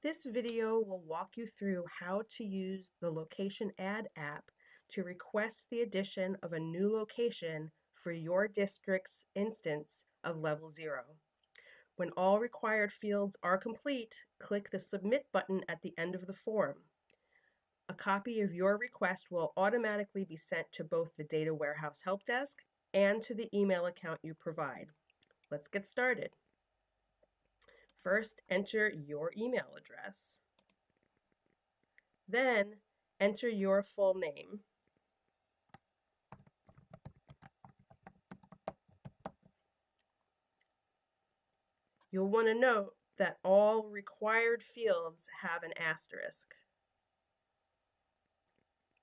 This video will walk you through how to use the Location Add app to request the addition of a new location for your district's instance of Level 0. When all required fields are complete, click the Submit button at the end of the form. A copy of your request will automatically be sent to both the Data Warehouse Help Desk and to the email account you provide. Let's get started. First, enter your email address. Then, enter your full name. You'll want to note that all required fields have an asterisk.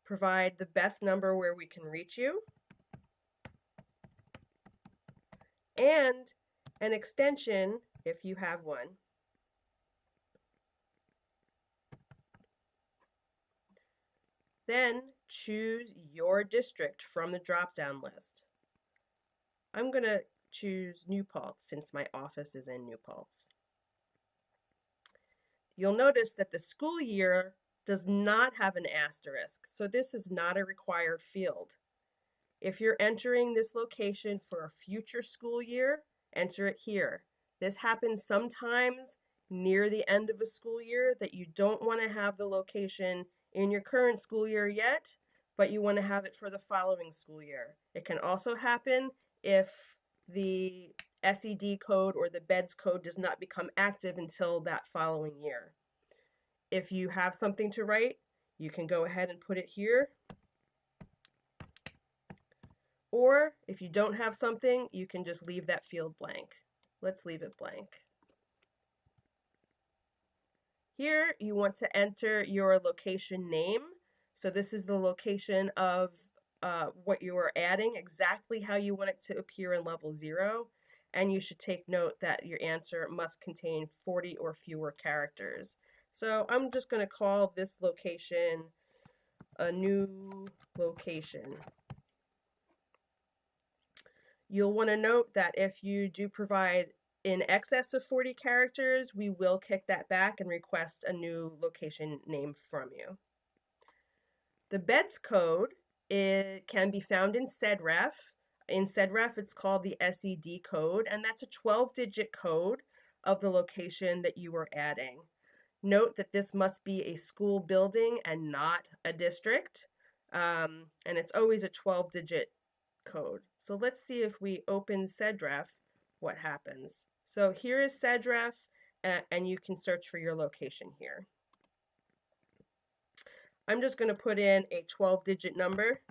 Provide the best number where we can reach you, and an extension if you have one. Then choose your district from the drop-down list. I'm going to choose New Paltz since my office is in New Paltz. You'll notice that the school year does not have an asterisk, so this is not a required field. If you're entering this location for a future school year, enter it here. This happens sometimes near the end of a school year that you don't want to have the location in your current school year yet, but you want to have it for the following school year. It can also happen if the SED code or the BEDS code does not become active until that following year. If you have something to write, you can go ahead and put it here. Or if you don't have something, you can just leave that field blank. Let's leave it blank. Here, you want to enter your location name. So this is the location of what you are adding, exactly how you want it to appear in Level 0. And you should take note that your answer must contain 40 or fewer characters. So I'm just going to call this location a new location. You'll want to note that if you do provide in excess of 40 characters, we will kick that back and request a new location name from you. The BEDS code can be found in SEDREF. In SEDREF, it's called the SED code, and that's a 12-digit code of the location that you are adding. Note that this must be a school building and not a district, and it's always a 12-digit code. So let's see if we open SEDREF, what happens. So here is SEDREF, and you can search for your location here. I'm just going to put in a 12-digit number.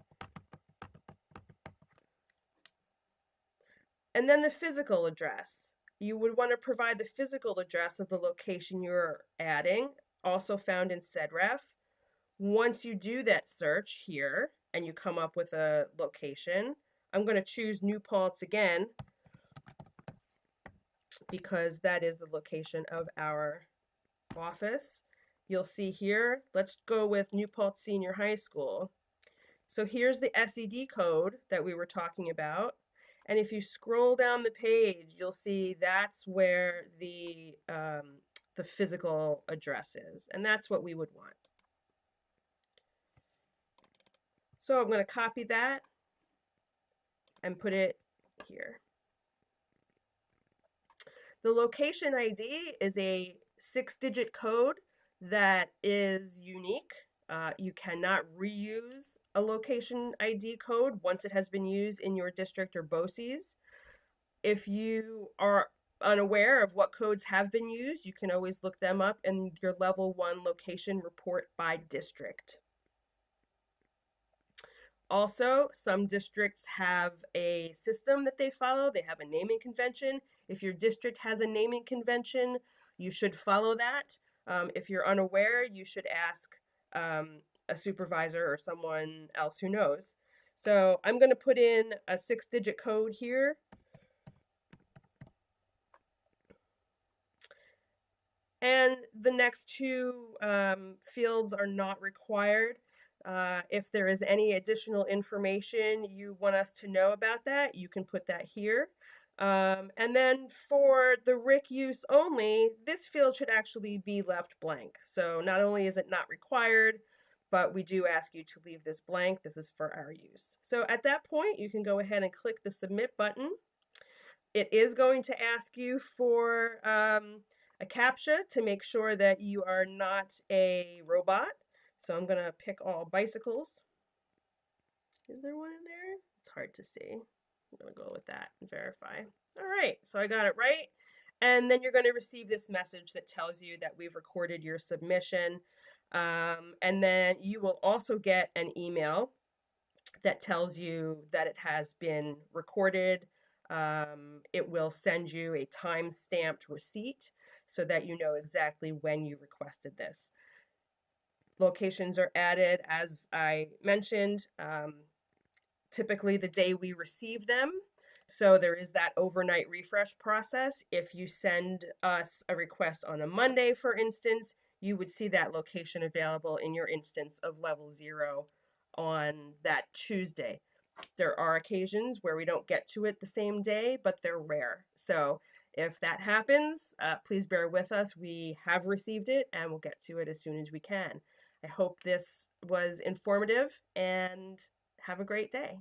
And then the physical address. You would want to provide the physical address of the location you're adding, also found in SEDREF. Once you do that search here, and you come up with a location, I'm going to choose New Paltz again, because that is the location of our office. You'll see here, let's go with New Paltz Senior High School. So here's the SED code that we were talking about. And if you scroll down the page, you'll see that's where the physical address is. And that's what we would want. So I'm going to copy that and put it here. The location ID is a 6-digit code that is unique. You cannot reuse a location ID code once it has been used in your district or BOCES. If you are unaware of what codes have been used, you can always look them up in your Level 1 location report by district. Also, some districts have a system that they follow. They have a naming convention. If your district has a naming convention, you should follow that. If you're unaware, you should ask a supervisor or someone else who knows. So I'm going to put in a 6-digit code here. And the next two fields are not required. If there is any additional information you want us to know about that, you can put that here. And then for the RIC use only, this field should actually be left blank. So not only is it not required, but we do ask you to leave this blank. This is for our use. So at that point, you can go ahead and click the submit button. It is going to ask you for a CAPTCHA to make sure that you are not a robot. So I'm going to pick all bicycles. Is there one in there? It's hard to see. I'm going to go with that and verify. All right, so I got it right. And then you're going to receive this message that tells you that we've recorded your submission. And then you will also get an email that tells you that it has been recorded. It will send you a time-stamped receipt so that you know exactly when you requested this. Locations are added, as I mentioned, typically the day we receive them. So there is that overnight refresh process. If you send us a request on a Monday, for instance, you would see that location available in your instance of level 0 on that Tuesday. There are occasions where we don't get to it the same day, but they're rare. So if that happens, please bear with us. We have received it and we'll get to it as soon as we can. I hope this was informative and have a great day.